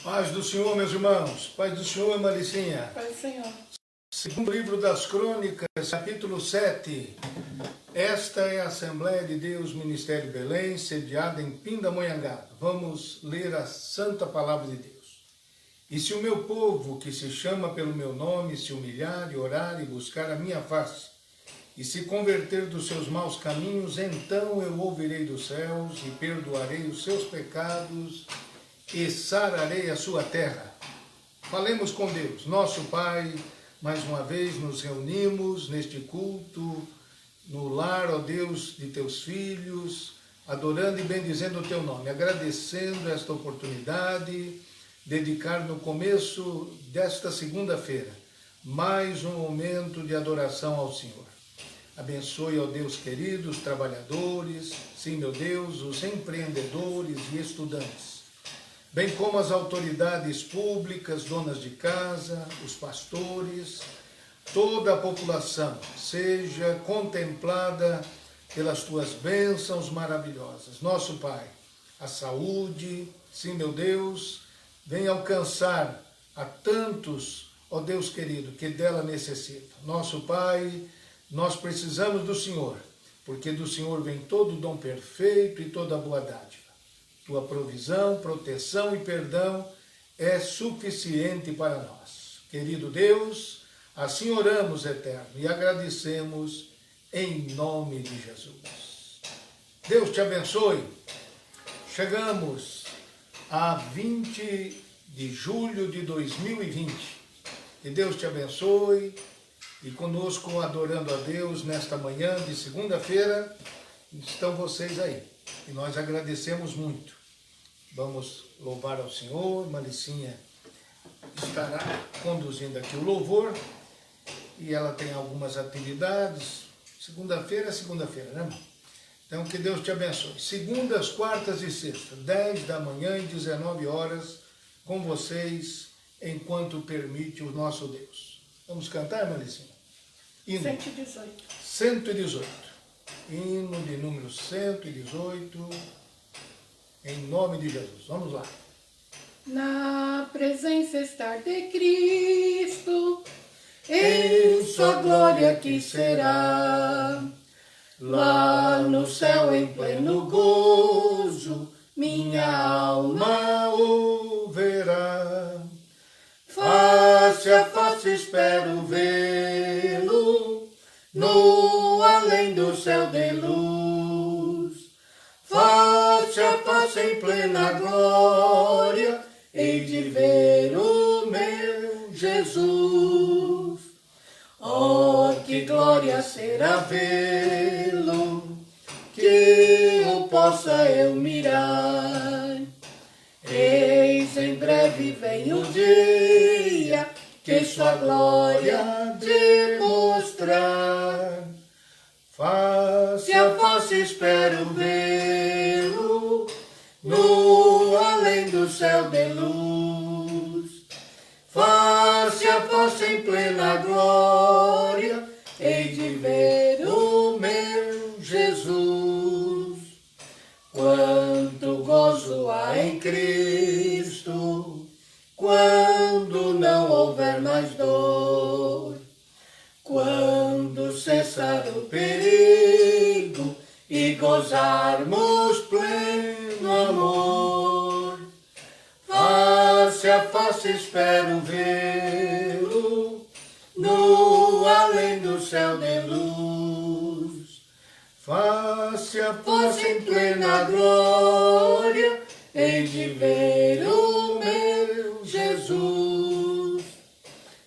Paz do Senhor, meus irmãos. Paz do Senhor, Maricinha. Paz do Senhor. Segundo livro das Crônicas, capítulo 7. Esta é a Assembleia de Deus, Ministério Belém, sediada em Pindamonhangaba. Vamos ler a santa palavra de Deus. E se o meu povo, que se chama pelo meu nome, se humilhar e orar e buscar a minha face, e se converter dos seus maus caminhos, então eu ouvirei dos céus e perdoarei os seus pecados e sararei a sua terra. Falemos com Deus, nosso Pai. Mais uma vez nos reunimos neste culto, no lar, ó Deus, de teus filhos, adorando e bendizendo o teu nome, agradecendo esta oportunidade, dedicar no começo desta segunda-feira mais um momento de adoração ao Senhor. Abençoe, ó Deus querido, os trabalhadores, sim, meu Deus, os empreendedores e estudantes, bem como as autoridades públicas, donas de casa, os pastores, toda a população seja contemplada pelas tuas bênçãos maravilhosas. Nosso Pai, a saúde, sim, meu Deus, venha alcançar a tantos, ó Deus querido, que dela necessitam. Nosso Pai, nós precisamos do Senhor, porque do Senhor vem todo o dom perfeito e toda a boa dádiva. Tua provisão, proteção e perdão é suficiente para nós. Querido Deus, assim oramos, Eterno, e agradecemos em nome de Jesus. Deus te abençoe. Chegamos a 20 de julho de 2020. E Deus te abençoe. E conosco, adorando a Deus nesta manhã de segunda-feira, estão vocês aí. E nós agradecemos muito. Vamos louvar ao Senhor. Maricinha estará conduzindo aqui o louvor. E ela tem algumas atividades. Segunda-feira é segunda-feira, né, irmão? Então, que Deus te abençoe. Segundas, quartas e sextas, 10 da manhã e 19 horas, com vocês, enquanto permite o nosso Deus. Vamos cantar, Maricinha? Hino 118. 118. Hino de número 118, em nome de Jesus. Vamos lá. Na presença estar de Cristo, em sua glória que será, lá no céu em pleno gozo, minha alma ouvirá. Face a face espero vê-lo, no além do céu de luz. Face a face em plena glória, hei de ver o meu Jesus. Oh, que glória será vê-lo, que o possa eu mirar. Eis em breve vem o dia que sua glória demonstrar. Face a face espero vê-lo, no além do céu de luz. Face a face em plena glória, hei de ver o meu Jesus. Quanto gozo há em Cristo, quando não houver mais dor, quando cessar o perigo e gozarmos pleno amor. Face a face espero vê-lo, no além do céu de luz. Face a face em plena glória, hei de ver o meu Jesus.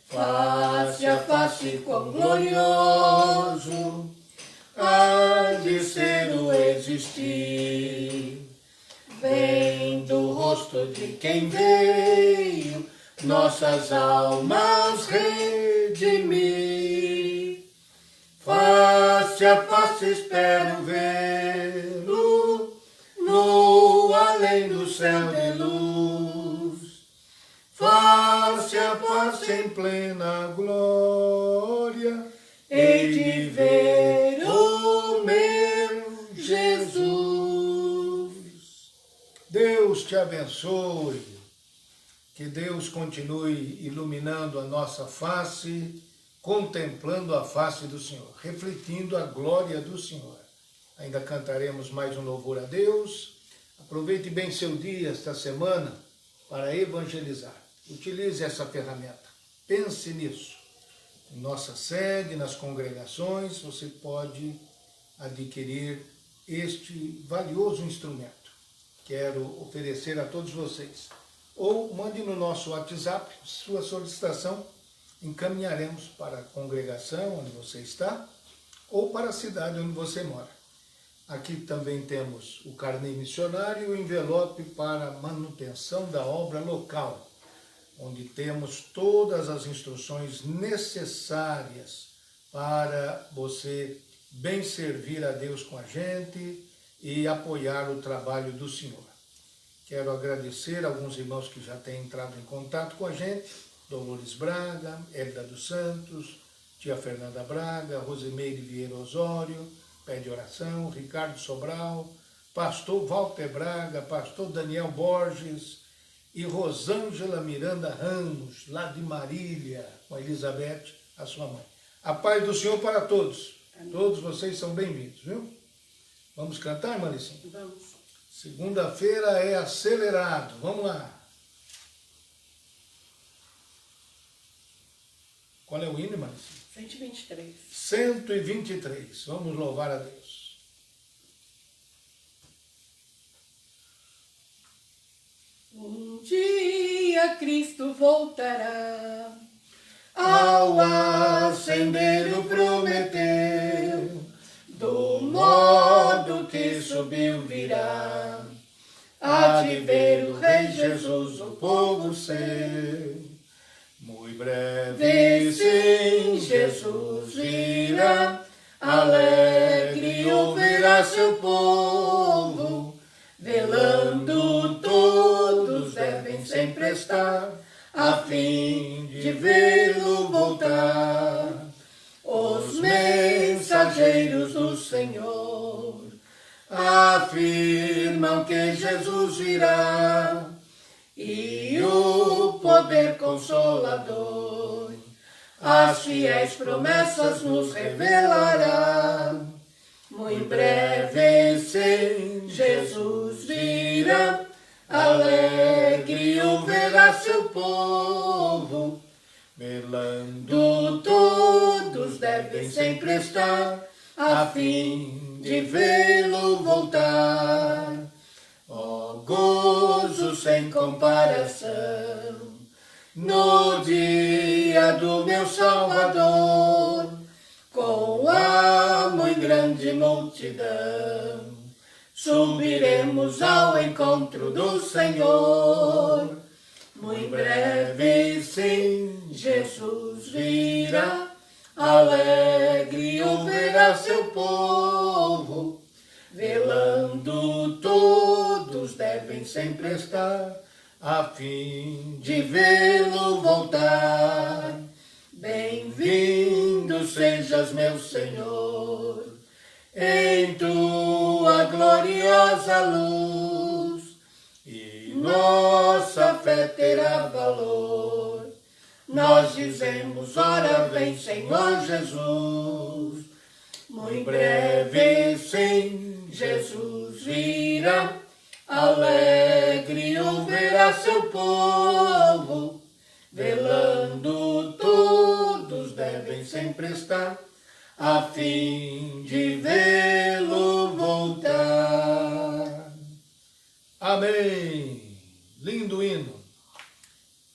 Face a face quão glorioso há de ser o existir. Vendo o rosto de quem veio nossas almas redimir. Face a face espero vê-lo, no além do céu de luz. Face a face em plena glória, hei de ver o meu Jesus. Deus te abençoe. Que Deus continue iluminando a nossa face, contemplando a face do Senhor, refletindo a glória do Senhor. Ainda cantaremos mais um louvor a Deus. Aproveite bem seu dia esta semana para evangelizar. Utilize essa ferramenta. Pense nisso. Em nossa sede, nas congregações, você pode adquirir este valioso instrumento. Quero oferecer a todos vocês. Ou mande no nosso WhatsApp sua solicitação, encaminharemos para a congregação onde você está ou para a cidade onde você mora. Aqui também temos o carnê missionário e o envelope para manutenção da obra local, onde temos todas as instruções necessárias para você bem servir a Deus com a gente e apoiar o trabalho do Senhor. Quero agradecer a alguns irmãos que já têm entrado em contato com a gente, Dolores Braga, Hélida dos Santos, tia Fernanda Braga, Rosimeire Vieira Osório, pede oração, Ricardo Sobral, pastor Walter Braga, pastor Daniel Borges e Rosângela Miranda Ramos, lá de Marília, com a Elizabeth, a sua mãe. A paz do Senhor para todos. Amém. Todos vocês são bem-vindos, viu? Vamos cantar, Maricinha? Vamos. Segunda-feira é acelerado. Vamos lá. Qual é o hino, Maricinha? 123. 123. Vamos louvar a Deus. Um dia Cristo voltará, ao ascendeiro prometeu, do modo que subiu virá, há de ver o Rei Jesus, o povo seu. Muito breve sim Jesus virá, alegre ouvirá seu povo, velando todos devem sempre estar, a fim de vê-lo voltar. Os mensageiros do Senhor afirmam que Jesus virá, e o poder consolador as fiéis promessas nos revelará. Muito breve sim Jesus virá, alegre ouvirá seu povo, velando todos devem sempre estar, a fim de vê-lo voltar. Ó gozo sem comparação, no dia do meu Salvador, com a muito grande multidão, subiremos ao encontro do Senhor. Muito breve sim Jesus virá, alegre ouvirá seu povo, velando todos devem sempre estar, a fim de vê-lo voltar. Bem-vindo sejas, meu Senhor, em tua gloriosa luz, e nossa fé terá valor. Nós dizemos, ora vem, Senhor Jesus. Muito breve sim Jesus virá, alegre ouvirá seu povo, velando todos devem sempre estar, a fim de vê-lo voltar. Amém. Lindo hino.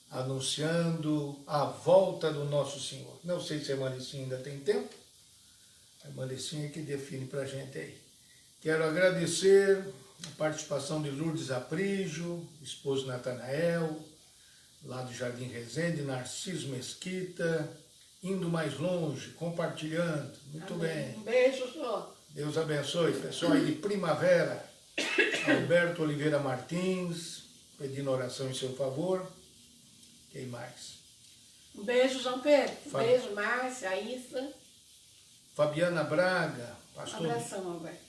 Anunciando a volta do nosso Senhor. Não sei se a Maricinha ainda tem tempo. A Maricinha que define para a gente aí. Quero agradecer a participação de Lourdes Aprígio, esposo Natanael, lá do Jardim Resende, Narciso Mesquita, indo mais longe, compartilhando. Muito Amém. bem. Um beijo só. Deus abençoe. Pessoal aí de Primavera, Alberto Oliveira Martins, pedindo oração em seu favor. Quem mais? Um beijo, João Pedro. Um beijo, Márcia, Aissa. Fabiana Braga, Um abração, Alberto.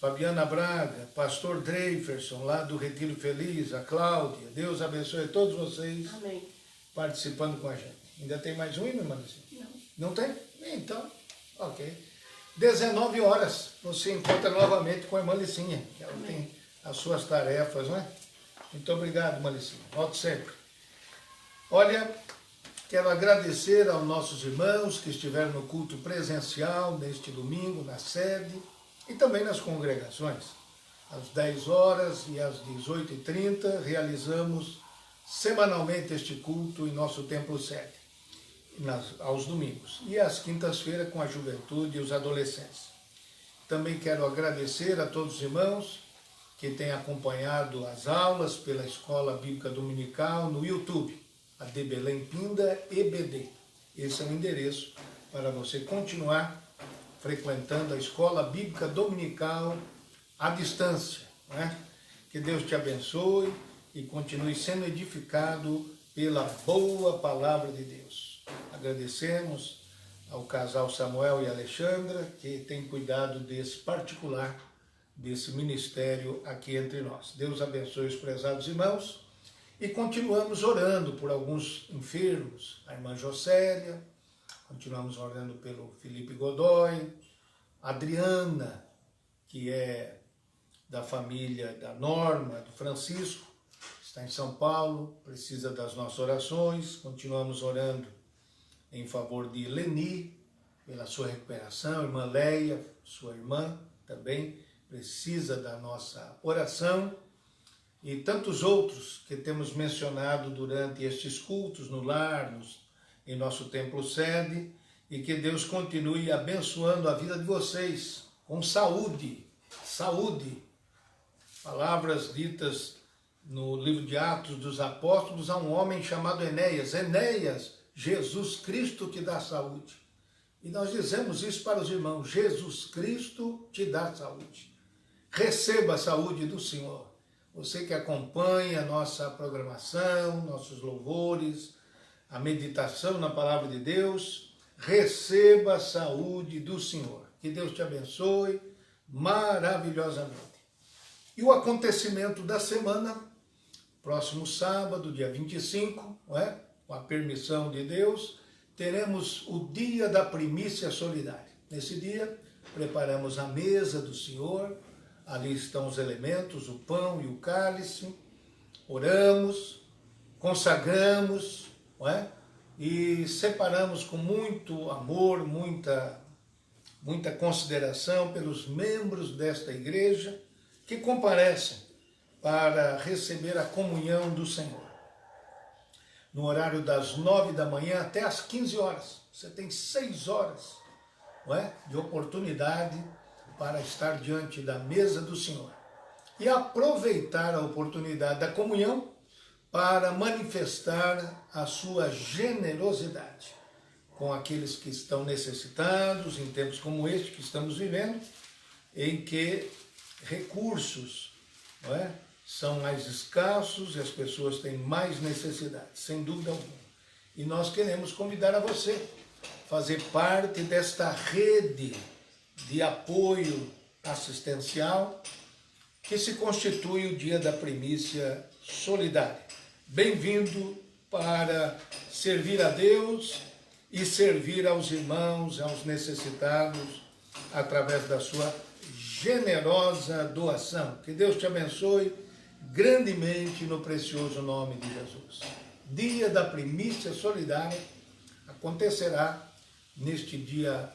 Fabiana Braga, pastor Dreiferson, lá do Retiro Feliz, a Cláudia. Deus abençoe todos vocês. Amém. Participando com a gente. Ainda tem mais um, irmã Malicinha? Não. Não tem? Então, ok. 19 horas, você encontra novamente com a irmã Licinha. Ela tem as suas tarefas, não é? Muito obrigado, irmã Licinha. Volte sempre. Olha, quero agradecer aos nossos irmãos que estiveram no culto presencial neste domingo, na sede, e também nas congregações. Às 10 horas e às 18h30, realizamos semanalmente este culto em nosso templo sede, aos domingos. E às quintas-feiras com a juventude e os adolescentes. Também quero agradecer a todos os irmãos que têm acompanhado as aulas pela Escola Bíblica Dominical no YouTube, a de Belém Pinda EBD. Esse é o endereço para você continuar frequentando a Escola Bíblica Dominical à distância, não é? Que Deus te abençoe e continue sendo edificado pela boa palavra de Deus. Agradecemos ao casal Samuel e Alexandra, que tem cuidado desse particular, desse ministério aqui entre nós. Deus abençoe os prezados irmãos e continuamos orando por alguns enfermos, a irmã Josélia, continuamos orando pelo Felipe Godoy, Adriana, que é da família da Norma, do Francisco, está em São Paulo, precisa das nossas orações. Continuamos orando em favor de Leni, pela sua recuperação. Irmã Leia, sua irmã, também precisa da nossa oração. E tantos outros que temos mencionado durante estes cultos no lar, em nosso templo sede, e que Deus continue abençoando a vida de vocês com saúde, saúde. Palavras ditas no livro de Atos dos Apóstolos a um homem chamado Enéas. Enéas, Jesus Cristo te dá saúde. E nós dizemos isso para os irmãos: Jesus Cristo te dá saúde. Receba a saúde do Senhor. Você que acompanha a nossa programação, nossos louvores, a meditação na palavra de Deus, receba a saúde do Senhor. Que Deus te abençoe maravilhosamente. E o acontecimento da semana, próximo sábado, dia 25, não é? Com a permissão de Deus, teremos o dia da primícia solidária. Nesse dia, preparamos a mesa do Senhor, ali estão os elementos, o pão e o cálice, oramos, consagramos, não é? E separamos com muito amor, muita consideração pelos membros desta igreja que comparecem para receber a comunhão do Senhor. No horário das 9 da manhã até as 15 horas. Você tem 6 horas, não é? De oportunidade para estar diante da mesa do Senhor. E aproveitar a oportunidade da comunhão para manifestar a sua generosidade com aqueles que estão necessitados em tempos como este que estamos vivendo, em que recursos, não é, são mais escassos e as pessoas têm mais necessidade, sem dúvida alguma. E nós queremos convidar a você a fazer parte desta rede de apoio assistencial que se constitui o Dia da Primícia Solidária. Bem-vindo para servir a Deus e servir aos irmãos, aos necessitados, através da sua generosa doação. Que Deus te abençoe grandemente no precioso nome de Jesus. Dia da Primícia Solidária acontecerá neste dia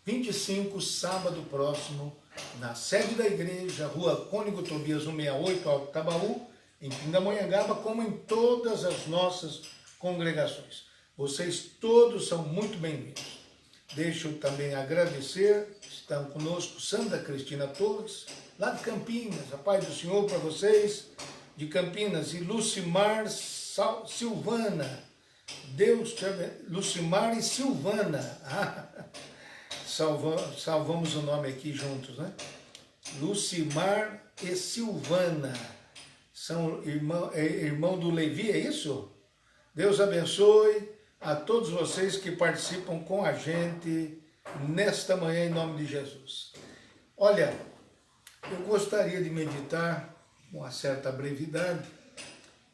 25, sábado próximo, na sede da igreja, Rua Cônigo Tobias 168, Alto Tabaú, em Pindamonhangaba, como em todas as nossas congregações. Vocês todos são muito bem-vindos. Deixo também agradecer, estão conosco Sandra Cristina Torres, lá de Campinas, a paz do Senhor para vocês, de Campinas, e Lucimar Silvana, Deus te abençoe, Lucimar e Silvana, salvamos o nome aqui juntos, né? Lucimar e Silvana, são irmão do Levi, é isso? Deus abençoe a todos vocês que participam com a gente nesta manhã, em nome de Jesus. Olha, Eu gostaria de meditar com uma certa brevidade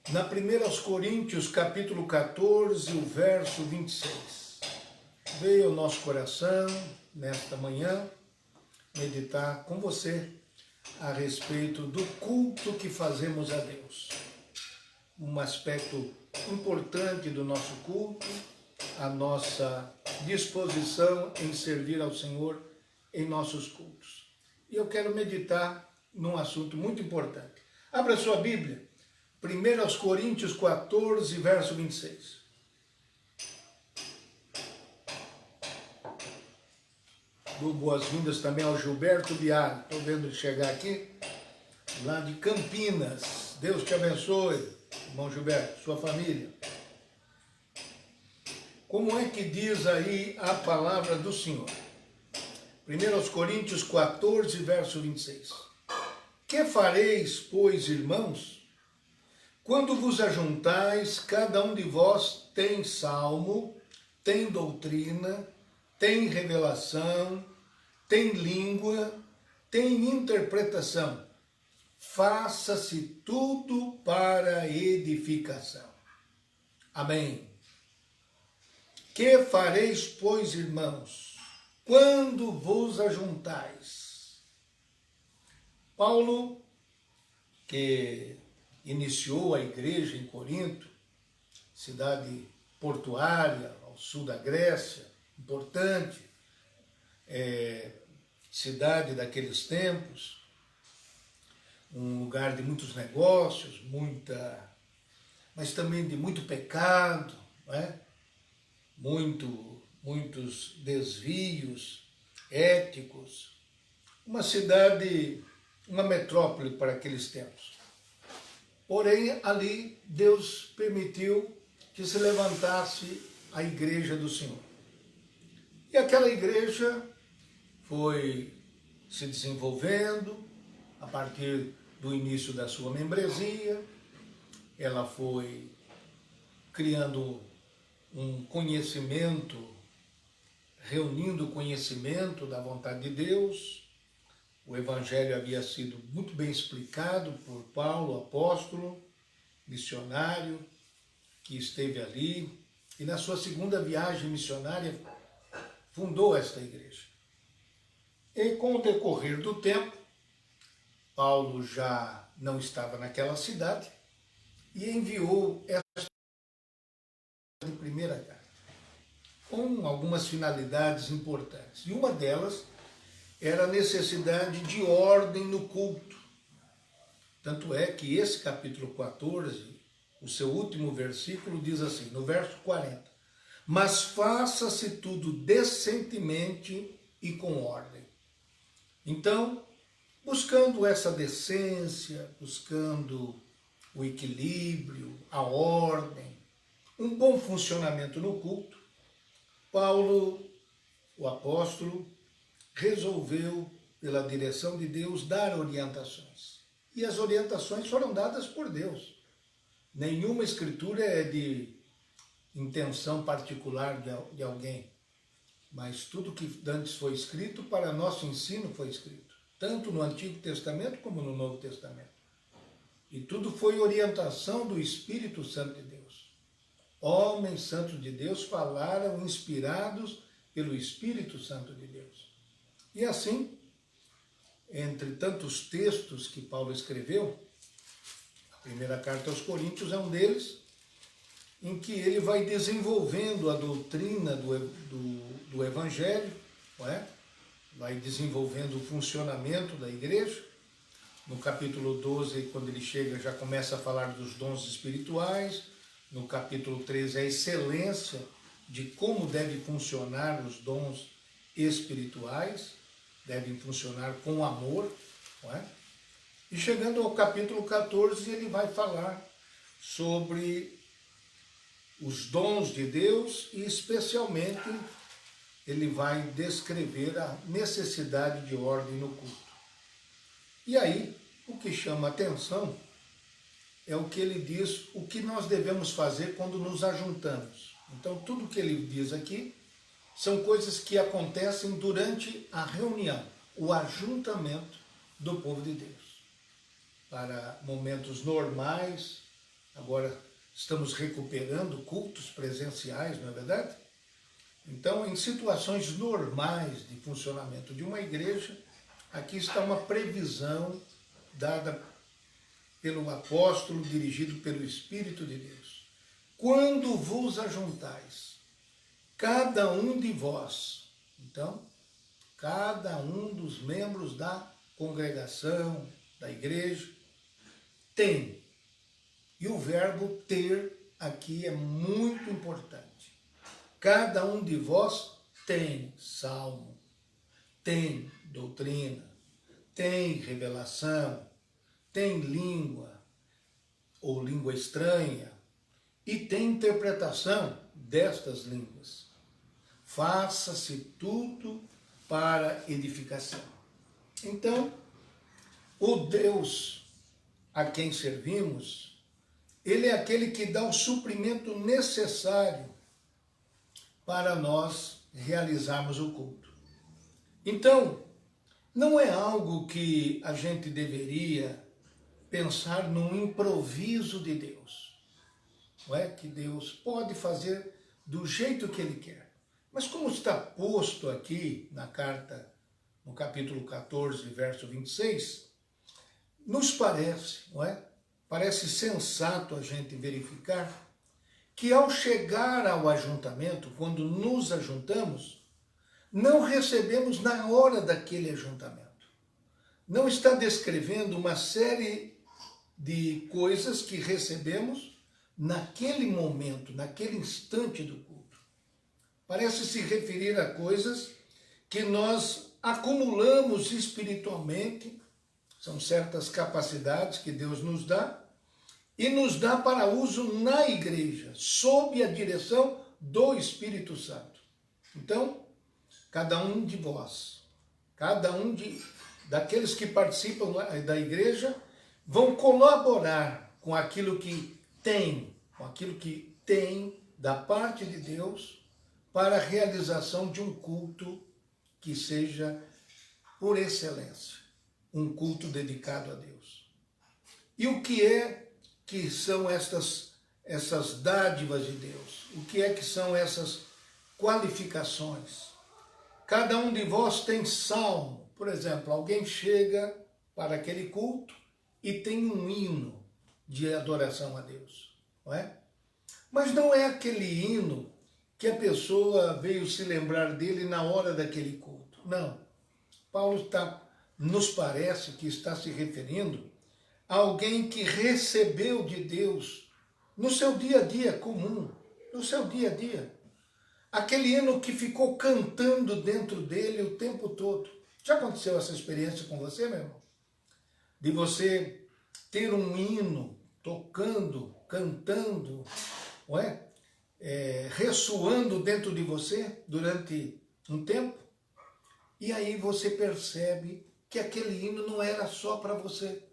na 1 Coríntios, capítulo 14, o verso 26. Veio ao nosso coração, nesta manhã, meditar com você a respeito do culto que fazemos a Deus. Um aspecto importante do nosso culto, a nossa disposição em servir ao Senhor em nossos cultos. E eu quero meditar num assunto muito importante. Abra sua Bíblia, 1 Coríntios 14, verso 26. Dou boas-vindas também ao Gilberto Biagi, estou vendo ele chegar aqui, lá de Campinas. Deus te abençoe, irmão Gilberto, sua família. Como é que diz aí a palavra do Senhor? 1 Coríntios 14, verso 26. Que fareis, pois, irmãos, quando vos ajuntais, cada um de vós tem salmo, tem doutrina, tem revelação, tem língua, tem interpretação. Faça-se tudo para edificação. Amém. Que fareis, pois, irmãos, quando vos ajuntais? Paulo, que iniciou a igreja em Corinto, cidade portuária, ao sul da Grécia, importante, cidade daqueles tempos, um lugar de muitos negócios, mas também de muito pecado, não é? Muitos desvios éticos, uma cidade, uma metrópole para aqueles tempos. Porém, ali Deus permitiu que se levantasse a igreja do Senhor. E aquela igreja foi se desenvolvendo a partir do início da sua membresia, ela foi criando um conhecimento, reunindo o conhecimento da vontade de Deus. O Evangelho havia sido muito bem explicado por Paulo, apóstolo, missionário, que esteve ali, e na sua segunda viagem missionária fundou esta igreja. E com o decorrer do tempo, Paulo já não estava naquela cidade e enviou esta primeira carta, com algumas finalidades importantes. E uma delas era a necessidade de ordem no culto. Tanto é que esse capítulo 14, o seu último versículo, diz assim, no verso 40, mas faça-se tudo decentemente e com ordem. Então, buscando essa decência, buscando o equilíbrio, a ordem, um bom funcionamento no culto, Paulo, o apóstolo, resolveu, pela direção de Deus, dar orientações. E as orientações foram dadas por Deus. Nenhuma escritura é de intenção particular de alguém, mas tudo que antes foi escrito, para nosso ensino foi escrito, tanto no Antigo Testamento como no Novo Testamento. E tudo foi orientação do Espírito Santo de Deus. Homens santos de Deus falaram inspirados pelo Espírito Santo de Deus. E assim, entre tantos textos que Paulo escreveu, a primeira carta aos Coríntios é um deles, em que ele vai desenvolvendo a doutrina do Evangelho, não é? Vai desenvolvendo o funcionamento da igreja. No capítulo 12, quando ele chega, já começa a falar dos dons espirituais. No capítulo 13, a excelência de como devem funcionar os dons espirituais, devem funcionar com amor, não é? E chegando ao capítulo 14, ele vai falar sobre os dons de Deus e, especialmente, ele vai descrever a necessidade de ordem no culto. E aí, o que chama atenção é o que ele diz, o que nós devemos fazer quando nos ajuntamos. Então, tudo que ele diz aqui são coisas que acontecem durante a reunião, o ajuntamento do povo de Deus. Para momentos normais, agora estamos recuperando cultos presenciais, não é verdade? Então, em situações normais de funcionamento de uma igreja, aqui está uma previsão dada pelo apóstolo, dirigido pelo Espírito de Deus. Quando vos ajuntais, cada um de vós, então, cada um dos membros da congregação, da igreja, tem. E o verbo ter aqui é muito importante. Cada um de vós tem salmo, tem doutrina, tem revelação, tem língua ou língua estranha e tem interpretação destas línguas. Faça-se tudo para edificação. Então, o Deus a quem servimos, ele é aquele que dá o suprimento necessário para nós realizarmos o culto. Então, não é algo que a gente deveria pensar num improviso de Deus. Não é que Deus pode fazer do jeito que Ele quer. Mas como está posto aqui na carta, no capítulo 14, verso 26, nos parece, não é? Parece sensato a gente verificar que ao chegar ao ajuntamento, quando nos ajuntamos, não recebemos na hora daquele ajuntamento. Não está descrevendo uma série de coisas que recebemos naquele momento, naquele instante do culto. Parece se referir a coisas que nós acumulamos espiritualmente, são certas capacidades que Deus nos dá, e nos dá para uso na igreja, sob a direção do Espírito Santo. Então, cada um de vós, cada um daqueles que participam da igreja, vão colaborar com aquilo que tem, da parte de Deus, para a realização de um culto que seja por excelência, um culto dedicado a Deus. E o que são essas dádivas de Deus? O que é que são essas qualificações? Cada um de vós tem salmo. Por exemplo, alguém chega para aquele culto e tem um hino de adoração a Deus, não é? Mas não é aquele hino que a pessoa veio se lembrar dele na hora daquele culto. Não. Paulo nos parece que está se referindo a alguém que recebeu de Deus no seu dia a dia comum, no seu dia a dia. Aquele hino que ficou cantando dentro dele o tempo todo. Já aconteceu essa experiência com você, meu irmão? De você ter um hino tocando, cantando, não é? Ressoando dentro de você durante um tempo, e aí você percebe que aquele hino não era só para você.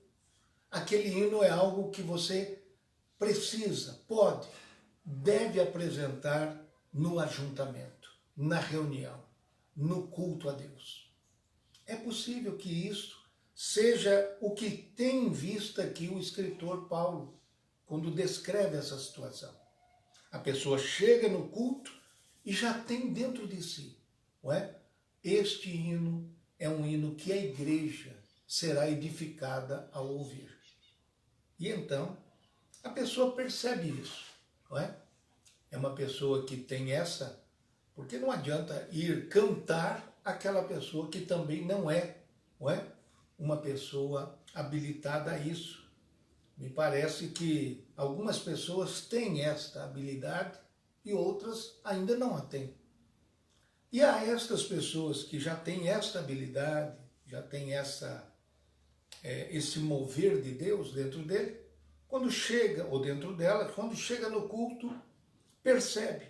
Aquele hino é algo que você precisa, pode, deve apresentar no ajuntamento, na reunião, no culto a Deus. É possível que isso seja o que tem em vista aqui o escritor Paulo, quando descreve essa situação. A pessoa chega no culto e já tem dentro de si, não é? Este hino é um hino que a igreja será edificada ao ouvir. E então, a pessoa percebe isso, não é? É uma pessoa que tem essa, porque não adianta ir cantar aquela pessoa que também não é uma pessoa habilitada a isso. Me parece que algumas pessoas têm esta habilidade e outras ainda não a têm. E a estas pessoas que já têm esta habilidade, já têm esse mover de Deus dentro dele, quando chega, ou dentro dela, quando chega no culto, percebe,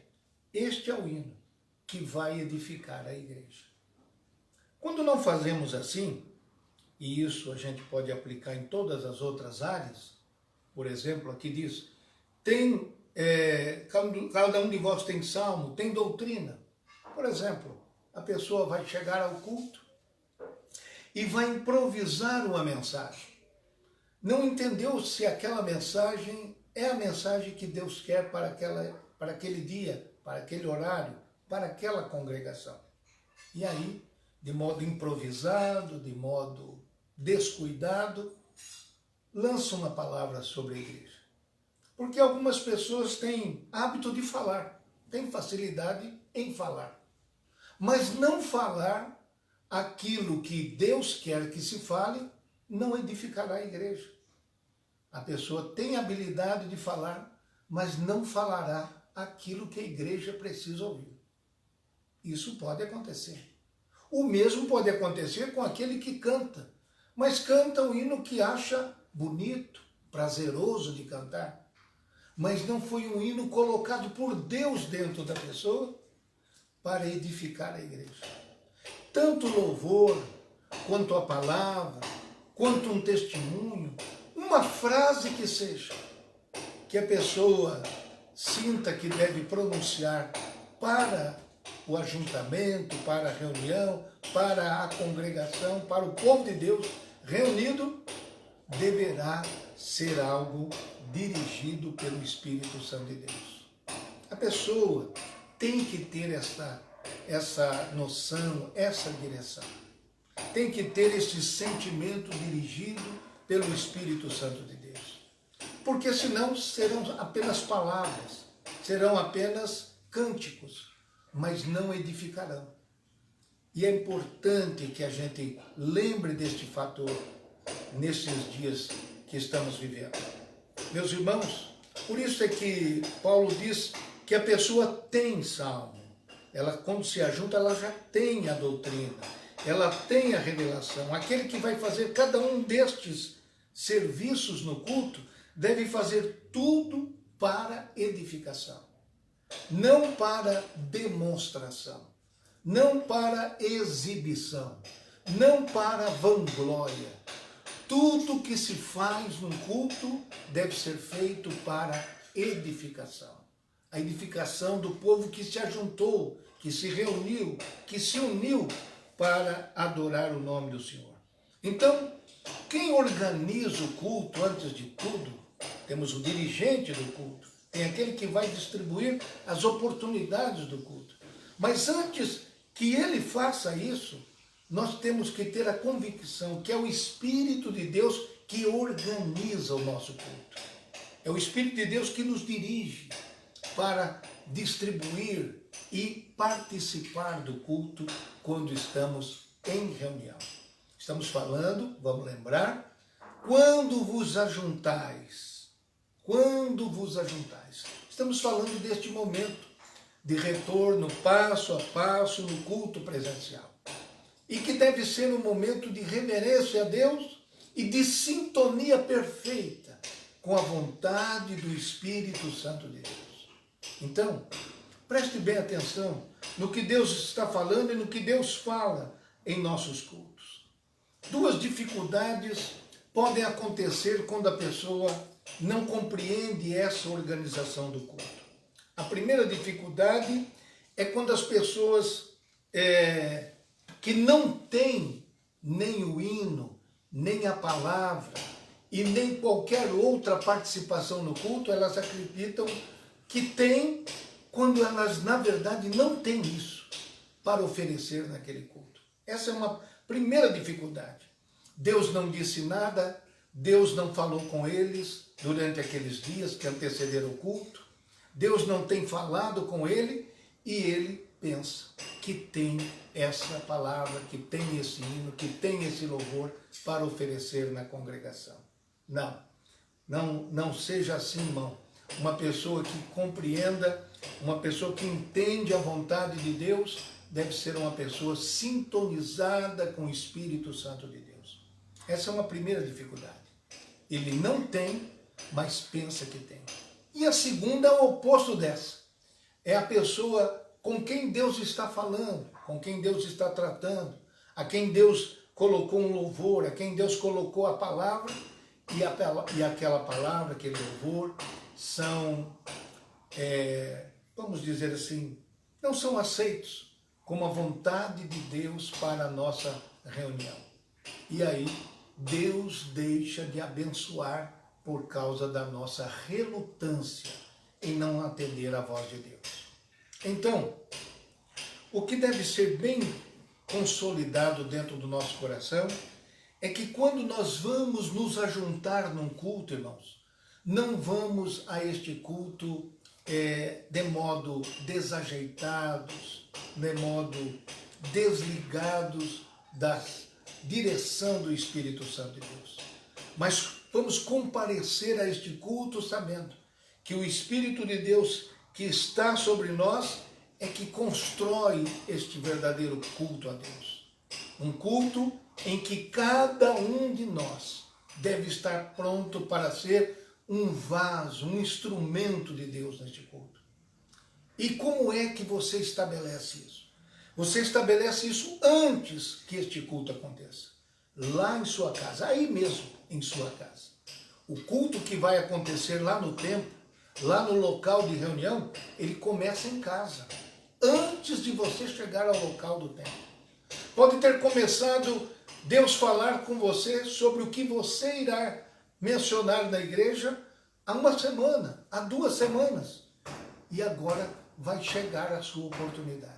este é o hino que vai edificar a igreja. Quando não fazemos assim, e isso a gente pode aplicar em todas as outras áreas, por exemplo, aqui diz, cada um de vós tem salmo, tem doutrina. Por exemplo, a pessoa vai chegar ao culto e vai improvisar uma mensagem. Não entendeu se aquela mensagem é a mensagem que Deus quer para aquele dia, para aquele horário, para aquela congregação. E aí, de modo improvisado, de modo descuidado, lança uma palavra sobre a igreja. Porque algumas pessoas têm hábito de falar, têm facilidade em falar. Mas não falar aquilo que Deus quer que se fale, não edificará a igreja. A pessoa tem habilidade de falar, mas não falará aquilo que a igreja precisa ouvir. Isso pode acontecer. O mesmo pode acontecer com aquele que canta, mas canta um hino que acha bonito, prazeroso de cantar, mas não foi um hino colocado por Deus dentro da pessoa para edificar a igreja. Tanto louvor, quanto a palavra, quanto um testemunho, uma frase que seja, que a pessoa sinta que deve pronunciar para o ajuntamento, para a reunião, para a congregação, para o povo de Deus reunido, deverá ser algo dirigido pelo Espírito Santo de Deus. A pessoa tem que ter essa noção, essa direção. Tem que ter esse sentimento dirigido pelo Espírito Santo de Deus. Porque senão serão apenas palavras, serão apenas cânticos, mas não edificarão. E é importante que a gente lembre deste fator nesses dias que estamos vivendo. Meus irmãos, por isso é que Paulo diz que a pessoa tem salmo. Ela, quando se ajunta, ela já tem a doutrina, ela tem a revelação. Aquele que vai fazer cada um destes serviços no culto deve fazer tudo para edificação, não para demonstração, não para exibição, não para vanglória. Tudo que se faz no culto deve ser feito para edificação. A edificação do povo que se ajuntou, que se reuniu, que se uniu para adorar o nome do Senhor. Então, quem organiza o culto, antes de tudo, temos o dirigente do culto, tem aquele que vai distribuir as oportunidades do culto. Mas antes que ele faça isso, nós temos que ter a convicção que é o Espírito de Deus que organiza o nosso culto. É o Espírito de Deus que nos dirige para distribuir e participar do culto quando estamos em reunião. Estamos falando, vamos lembrar, quando vos ajuntais. Quando vos ajuntais. Estamos falando deste momento de retorno passo a passo no culto presencial. E que deve ser um momento de reverência a Deus e de sintonia perfeita com a vontade do Espírito Santo de Deus. Então, preste bem atenção no que Deus está falando e no que Deus fala em nossos cultos. Duas dificuldades podem acontecer quando a pessoa não compreende essa organização do culto. A primeira dificuldade é quando as pessoas que não têm nem o hino, nem a palavra e nem qualquer outra participação no culto, elas acreditam que têm, quando elas na verdade não têm isso para oferecer naquele culto. Essa é uma primeira dificuldade. Deus não disse nada, Deus não falou com eles durante aqueles dias que antecederam o culto, Deus não tem falado com ele e ele pensa que tem essa palavra, que tem esse hino, que tem esse louvor para oferecer na congregação. Não seja assim, irmão. Uma pessoa que compreenda, uma pessoa que entende a vontade de Deus, deve ser uma pessoa sintonizada com o Espírito Santo de Deus. Essa é uma primeira dificuldade. Ele não tem, mas pensa que tem. E a segunda é o oposto dessa. É a pessoa com quem Deus está falando, com quem Deus está tratando, a quem Deus colocou um louvor, a quem Deus colocou a palavra, e aquela palavra, aquele louvor, são, vamos dizer assim, não são aceitos como a vontade de Deus para a nossa reunião. E aí Deus deixa de abençoar por causa da nossa relutância em não atender à voz de Deus. Então, o que deve ser bem consolidado dentro do nosso coração é que quando nós vamos nos ajuntar num culto, irmãos, não vamos a este culto de modo desajeitados, de modo desligados da direção do Espírito Santo de Deus. Mas vamos comparecer a este culto sabendo que o Espírito de Deus que está sobre nós é que constrói este verdadeiro culto a Deus. Um culto em que cada um de nós deve estar pronto para ser um vaso, um instrumento de Deus neste culto. E como é que você estabelece isso? Você estabelece isso antes que este culto aconteça. Lá em sua casa, aí mesmo em sua casa. O culto que vai acontecer lá no templo, lá no local de reunião, ele começa em casa, antes de você chegar ao local do templo. Pode ter começado Deus falar com você sobre o que você irá mencionar na igreja há uma semana, há 2 semanas. E agora vai chegar a sua oportunidade.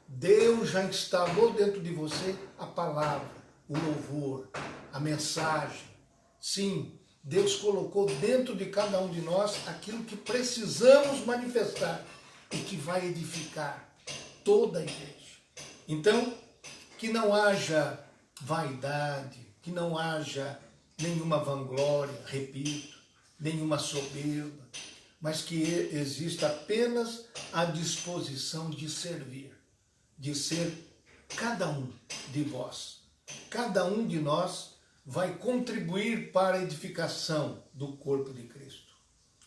Deus já instalou dentro de você a palavra, o louvor, a mensagem. Sim, Deus colocou dentro de cada um de nós aquilo que precisamos manifestar e que vai edificar toda a igreja. Então, que não haja vaidade, que não haja nenhuma vanglória, repito, nenhuma soberba, mas que exista apenas a disposição de servir, de ser cada um de vós. Cada um de nós vai contribuir para a edificação do corpo de Cristo,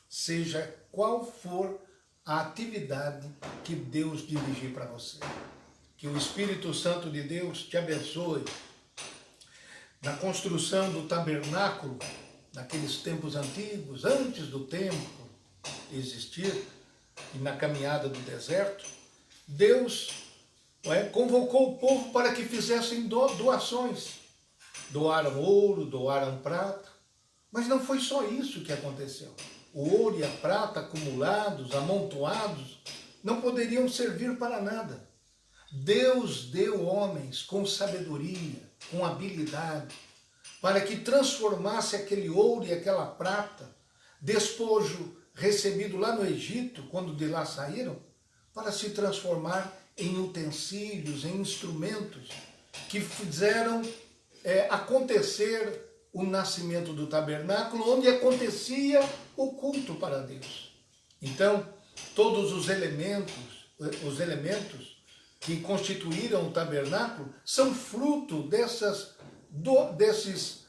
seja qual for a atividade que Deus dirigir para você. Que o Espírito Santo de Deus te abençoe na construção do tabernáculo, naqueles tempos antigos, antes do templo existir, e na caminhada do deserto. Deus convocou o povo para que fizessem doações. Doaram ouro, doaram prata, mas não foi só isso que aconteceu. O ouro e a prata acumulados, amontoados, não poderiam servir para nada. Deus deu homens com sabedoria, com habilidade, para que transformasse aquele ouro e aquela prata, despojo recebido lá no Egito, quando de lá saíram, para se transformar em utensílios, em instrumentos que fizeram acontecer o nascimento do tabernáculo, onde acontecia o culto para Deus. Então, todos os elementos que constituíram o tabernáculo são fruto desses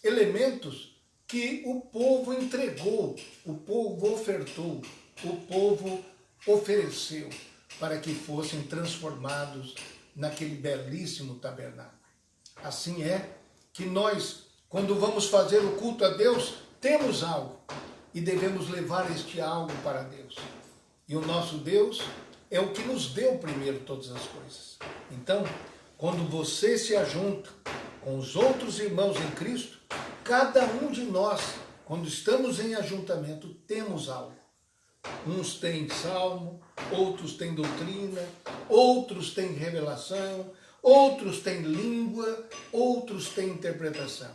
elementos que o povo entregou, o povo ofertou, o povo ofereceu para que fossem transformados naquele belíssimo tabernáculo. Assim é que nós, quando vamos fazer o culto a Deus, temos algo e devemos levar este algo para Deus. E o nosso Deus é o que nos deu primeiro todas as coisas. Então, quando você se ajunta com os outros irmãos em Cristo, cada um de nós, quando estamos em ajuntamento, temos algo. Uns têm salmo, outros têm doutrina, outros têm revelação, outros têm língua, outros têm interpretação.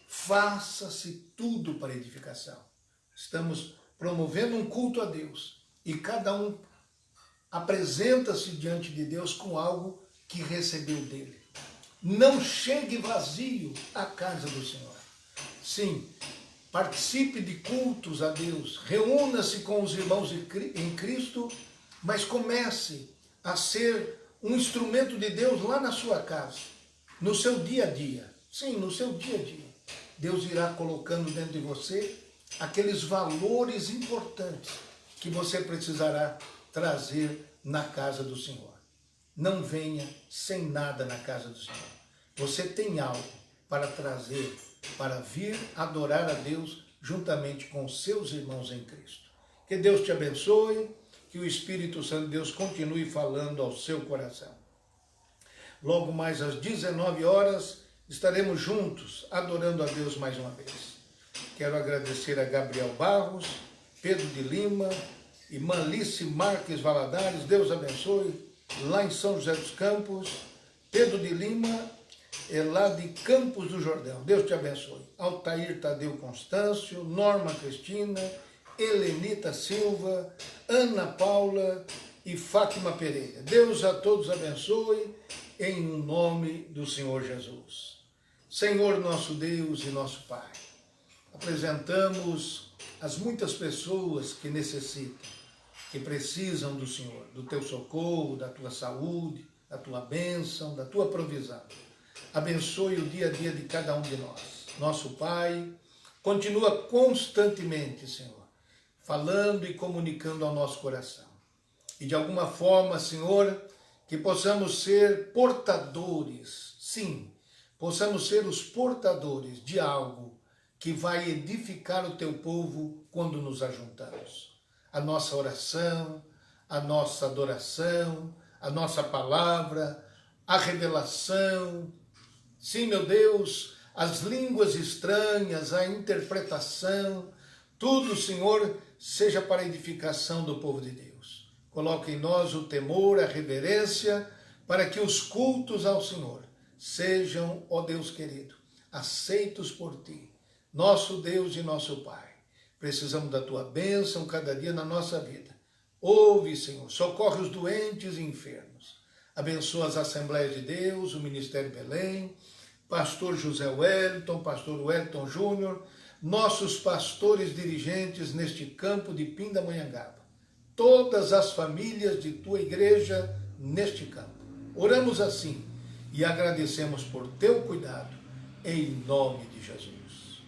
Faça-se tudo para edificação. Estamos promovendo um culto a Deus e cada um apresenta-se diante de Deus com algo que recebeu dele. Não chegue vazio à casa do Senhor. Sim, participe de cultos a Deus, reúna-se com os irmãos em Cristo, mas comece a ser um instrumento de Deus lá na sua casa, no seu dia a dia. Sim, no seu dia a dia. Deus irá colocando dentro de você aqueles valores importantes que você precisará trazer na casa do Senhor. Não venha sem nada na casa do Senhor. Você tem algo para trazer, para vir adorar a Deus juntamente com seus irmãos em Cristo. Que Deus te abençoe, que o Espírito Santo de Deus continue falando ao seu coração. Logo mais às 19 horas, estaremos juntos, adorando a Deus mais uma vez. Quero agradecer a Gabriel Barros, Pedro de Lima, irmã Alice Marques Valadares, Deus abençoe, lá em São José dos Campos. Pedro de Lima é lá de Campos do Jordão, Deus te abençoe. Altair Tadeu Constâncio, Norma Cristina, Helenita Silva, Ana Paula e Fátima Pereira. Deus a todos abençoe, em nome do Senhor Jesus. Senhor nosso Deus e nosso Pai, apresentamos as muitas pessoas que necessitam, que precisam do Senhor, do teu socorro, da tua saúde, da tua bênção, da tua provisão. Abençoe o dia a dia de cada um de nós. Nosso Pai, continua constantemente, Senhor, falando e comunicando ao nosso coração. E de alguma forma, Senhor, que possamos ser portadores, sim, possamos ser os portadores de algo que vai edificar o teu povo quando nos ajuntamos. A nossa oração, a nossa adoração, a nossa palavra, a revelação, sim, meu Deus, as línguas estranhas, a interpretação, tudo, Senhor, seja para a edificação do povo de Deus. Coloque em nós o temor, a reverência, para que os cultos ao Senhor sejam, ó Deus querido, aceitos por Ti, nosso Deus e nosso Pai. Precisamos da Tua bênção cada dia na nossa vida. Ouve, Senhor, socorre os doentes e enfermos. Abençoa as Assembleias de Deus, o Ministério Belém, pastor José Wellington, pastor Wellington Júnior, nossos pastores dirigentes neste campo de Pindamonhangaba, todas as famílias de tua igreja neste campo. Oramos assim e agradecemos por teu cuidado, em nome de Jesus.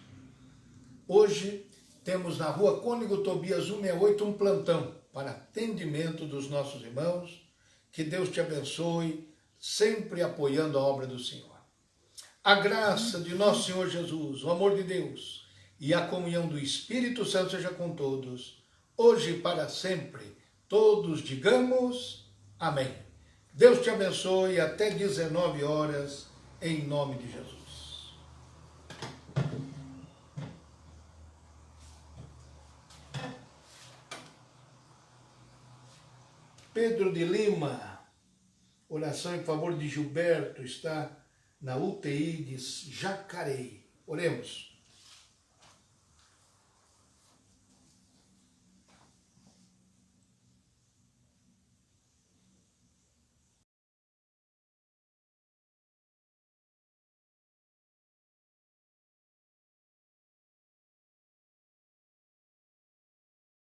Hoje temos na rua Cônego Tobias 168 um plantão para atendimento dos nossos irmãos. Que Deus te abençoe, sempre apoiando a obra do Senhor. A graça de nosso Senhor Jesus, o amor de Deus e a comunhão do Espírito Santo seja com todos, hoje e para sempre. Todos digamos amém. Deus te abençoe até 19 horas, em nome de Jesus. Pedro de Lima, oração em favor de Gilberto, está na UTI de Jacareí. Oremos.